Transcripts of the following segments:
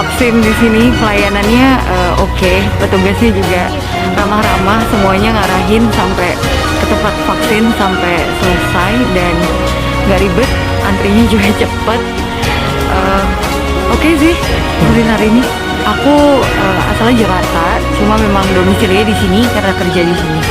vaksin di sini pelayanannya oke. Petugasnya juga ramah-ramah, semuanya ngarahin sampai ke tempat vaksin sampai selesai dan nggak ribet, antrinya juga cepet. Oke sih, vaksin hari ini. Aku asalnya Jakarta, cuma memang domisilinya di sini karena kerja di sini.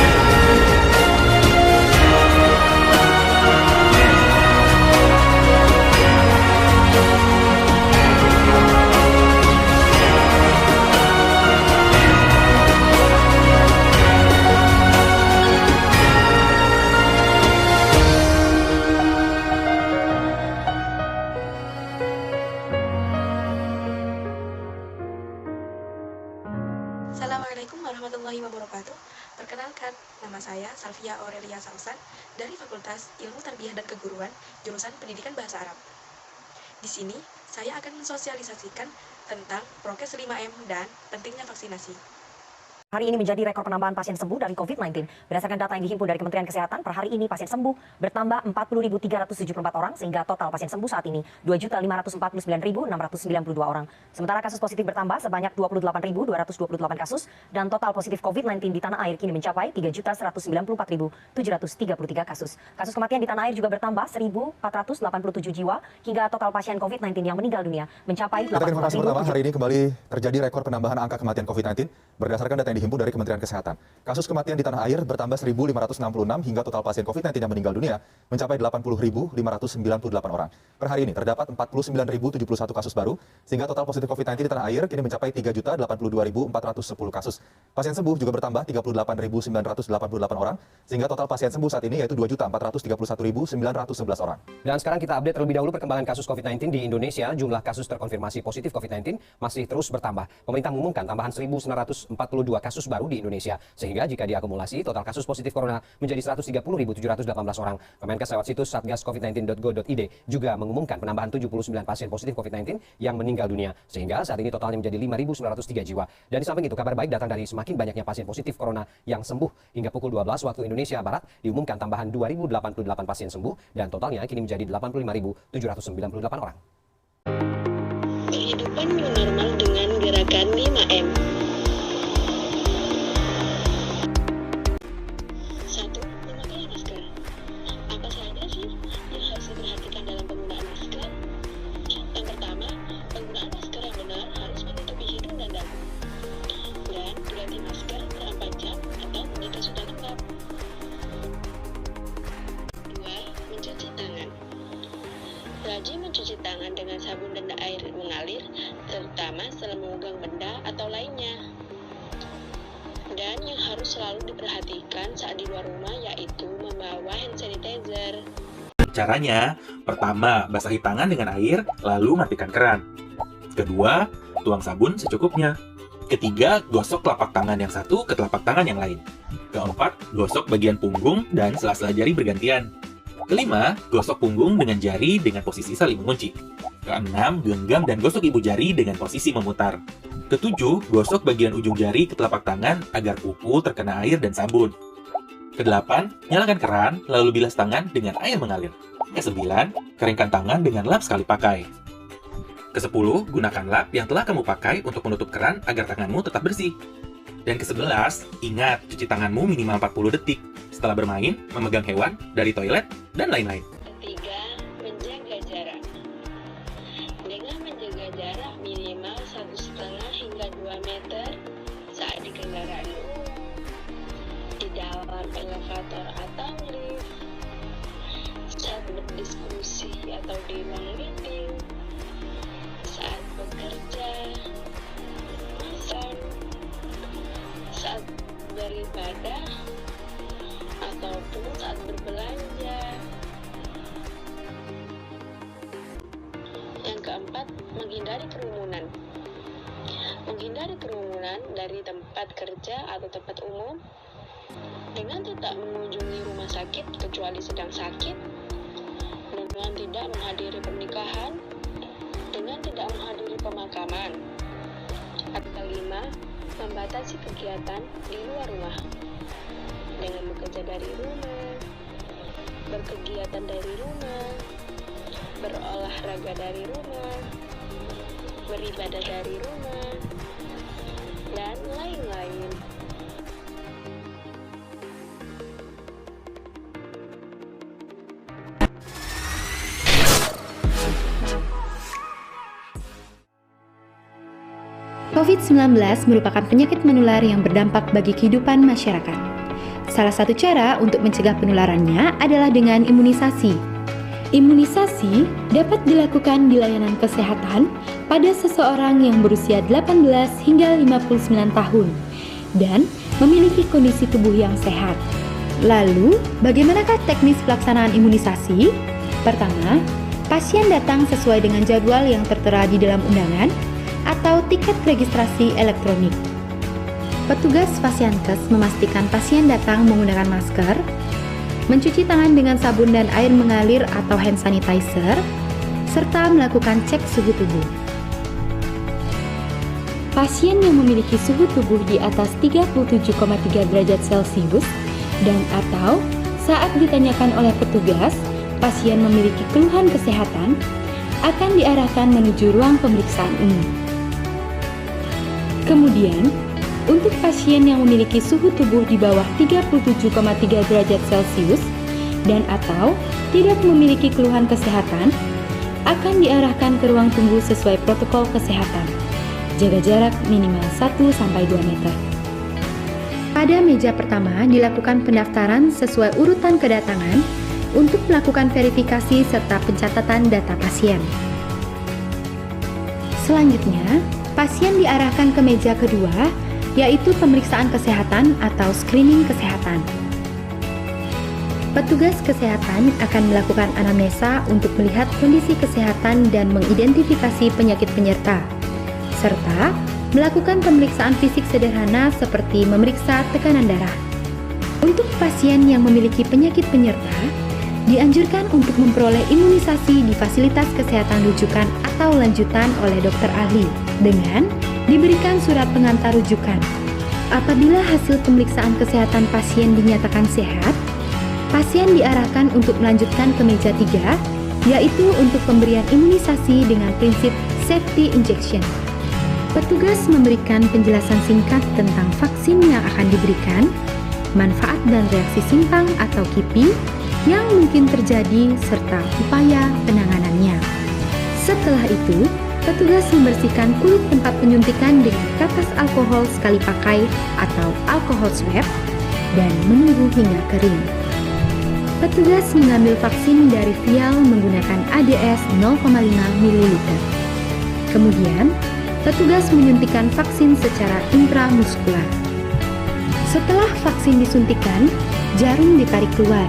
Assalamualaikum warahmatullahi wabarakatuh. Perkenalkan, nama saya Salvia Aurelia Salsan dari Fakultas Ilmu Tarbiyah dan Keguruan, jurusan Pendidikan Bahasa Arab. Di sini, saya akan mensosialisasikan tentang prokes 5M dan pentingnya vaksinasi. Hari ini menjadi rekor penambahan pasien sembuh dari COVID-19. Berdasarkan data yang dihimpun dari Kementerian Kesehatan, per hari ini pasien sembuh bertambah 40.374 orang, sehingga total pasien sembuh saat ini 2.549.692 orang. Sementara kasus positif bertambah sebanyak 28.228 kasus, dan total positif COVID-19 di tanah air kini mencapai 3.194.733 kasus. Kasus kematian di tanah air juga bertambah 1.487 jiwa, hingga total pasien COVID-19 yang meninggal dunia mencapai 84.000. Informasi pertama, hari ini kembali terjadi rekor penambahan angka kematian COVID-19 berdasarkan data yang dihimpun dari Kementerian Kesehatan. Kasus kematian di tanah air bertambah 1.566 hingga total pasien COVID-19 yang meninggal dunia mencapai 80.598 orang. Per hari ini terdapat 49.071 kasus baru, sehingga total positif COVID-19 di tanah air kini mencapai 3.082.410 kasus. Pasien sembuh juga bertambah 38.988 orang, sehingga total pasien sembuh saat ini yaitu 2.431.911 orang. Dan sekarang kita update terlebih dahulu perkembangan kasus COVID-19 di Indonesia. Jumlah kasus terkonfirmasi positif COVID-19 masih terus bertambah. Pemerintah mengumumkan tambahan 1.942 kasus baru di Indonesia, sehingga jika diakumulasi total kasus positif corona menjadi 130.718 orang. Kemenkes lewat situs satgascovid19.go.id juga mengumumkan penambahan 79 pasien positif COVID-19 yang meninggal dunia, sehingga saat ini totalnya menjadi 5.903 jiwa. Dan di samping itu, kabar baik datang dari semakin banyaknya pasien positif corona yang sembuh. Hingga pukul 12 waktu Indonesia Barat diumumkan tambahan 2.088 pasien sembuh, dan totalnya kini menjadi 85.798 orang. Kehidupan new normal dengan gerakan 5M. 1. Memakai masker. Apa saja sih yang harus diperhatikan dalam penggunaan masker? Yang pertama, penggunaan masker yang benar harus menutupi hidung dan dagu. Dan berganti masker per 4 jam atau jika sudah lengkap. 2. Mencuci tangan. Rajin mencuci tangan dengan sabun dan air mengalir, terutama setelah memegang benda atau lainnya. Dan yang harus selalu diperhatikan saat di luar rumah yaitu membawa hand sanitizer. Caranya, pertama, basahi tangan dengan air, lalu matikan keran. Kedua, tuang sabun secukupnya. Ketiga, gosok telapak tangan yang satu ke telapak tangan yang lain. Keempat, gosok bagian punggung dan sela-sela jari bergantian. Kelima, gosok punggung dengan jari dengan posisi saling mengunci. Keenam, genggam dan gosok ibu jari dengan posisi memutar. Ketujuh, gosok bagian ujung jari ke telapak tangan agar kuku terkena air dan sabun. Kedelapan, nyalakan keran lalu bilas tangan dengan air mengalir. Kesembilan, keringkan tangan dengan lap sekali pakai. Kesepuluh, gunakan lap yang telah kamu pakai untuk menutup keran agar tanganmu tetap bersih. Dan ke-11, ingat cuci tanganmu minimal 40 detik setelah bermain, memegang hewan, dari toilet, dan lain-lain. Ketiga, menjaga jarak. Dengan menjaga jarak minimal 1,5 hingga 2 meter saat di kendaraan umum, di dalam elevator atau lift, saat berdiskusi atau di ruang meeting, saat bekerja, masak, saat beribadah, ataupun saat berbelanja. Yang keempat, menghindari kerumunan. Menghindari kerumunan dari tempat kerja atau tempat umum dengan tidak mengunjungi rumah sakit kecuali sedang sakit, dengan tidak menghadiri pernikahan, dengan tidak menghadiri pemakaman. Kelima, membatasi kegiatan di luar rumah dengan bekerja dari rumah, berkegiatan dari rumah, berolahraga dari rumah, beribadah dari rumah, dan lain-lain. COVID-19 merupakan penyakit menular yang berdampak bagi kehidupan masyarakat. Salah satu cara untuk mencegah penularannya adalah dengan imunisasi. Imunisasi dapat dilakukan di layanan kesehatan pada seseorang yang berusia 18 hingga 59 tahun dan memiliki kondisi tubuh yang sehat. Lalu, bagaimanakah teknis pelaksanaan imunisasi? Pertama, pasien datang sesuai dengan jadwal yang tertera di dalam undangan atau tiket registrasi elektronik. Petugas Fasiankes memastikan pasien datang menggunakan masker, mencuci tangan dengan sabun dan air mengalir atau hand sanitizer, serta melakukan cek suhu tubuh. Pasien yang memiliki suhu tubuh di atas 37,3 derajat Celcius dan atau saat ditanyakan oleh petugas, pasien memiliki keluhan kesehatan, akan diarahkan menuju ruang pemeriksaan umum. Kemudian, untuk pasien yang memiliki suhu tubuh di bawah 37,3 derajat Celcius dan atau tidak memiliki keluhan kesehatan, akan diarahkan ke ruang tunggu sesuai protokol kesehatan. Jaga jarak minimal 1-2 meter. Pada meja pertama dilakukan pendaftaran sesuai urutan kedatangan untuk melakukan verifikasi serta pencatatan data pasien. Selanjutnya, pasien diarahkan ke meja kedua, yaitu pemeriksaan kesehatan atau screening kesehatan. Petugas kesehatan akan melakukan anamnesa untuk melihat kondisi kesehatan dan mengidentifikasi penyakit penyerta, serta melakukan pemeriksaan fisik sederhana seperti memeriksa tekanan darah. Untuk pasien yang memiliki penyakit penyerta, dianjurkan untuk memperoleh imunisasi di fasilitas kesehatan rujukan atau lanjutan oleh dokter ahli dengan diberikan surat pengantar rujukan. Apabila hasil pemeriksaan kesehatan pasien dinyatakan sehat, pasien diarahkan untuk melanjutkan ke meja 3, yaitu untuk pemberian imunisasi dengan prinsip safety injection. Petugas memberikan penjelasan singkat tentang vaksin yang akan diberikan, manfaat dan reaksi simpang atau KIPI yang mungkin terjadi, serta upaya penanganannya. Setelah itu, petugas membersihkan kulit tempat penyuntikan dengan kapas alkohol sekali pakai atau alkohol swab dan menunggu hingga kering. Petugas mengambil vaksin dari vial menggunakan ADS 0,5 ml. Kemudian, petugas menyuntikkan vaksin secara intramuskular. Setelah vaksin disuntikan, jarum ditarik keluar.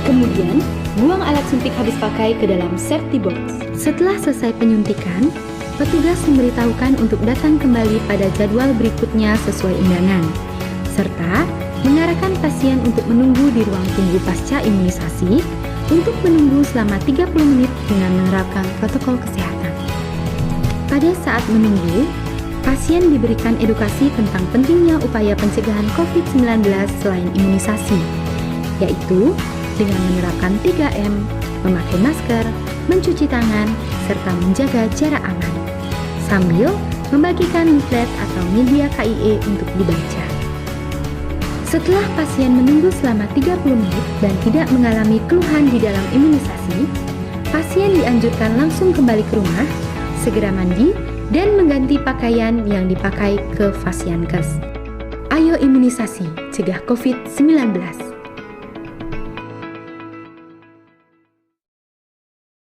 Kemudian, buang alat suntik habis pakai ke dalam safety box. Setelah selesai penyuntikan, petugas memberitahukan untuk datang kembali pada jadwal berikutnya sesuai undangan, serta mengarahkan pasien untuk menunggu di ruang tunggu pasca imunisasi untuk menunggu selama 30 menit dengan menerapkan protokol kesehatan. Pada saat menunggu, pasien diberikan edukasi tentang pentingnya upaya pencegahan COVID-19 selain imunisasi, yaitu dengan menerapkan 3M, memakai masker, mencuci tangan, serta menjaga jarak aman, sambil membagikan leaflet atau media KIE untuk dibaca. Setelah pasien menunggu selama 30 menit dan tidak mengalami keluhan di dalam imunisasi, pasien dianjurkan langsung kembali ke rumah, segera mandi, dan mengganti pakaian yang dipakai ke Fasiankes. Ayo imunisasi, cegah COVID-19.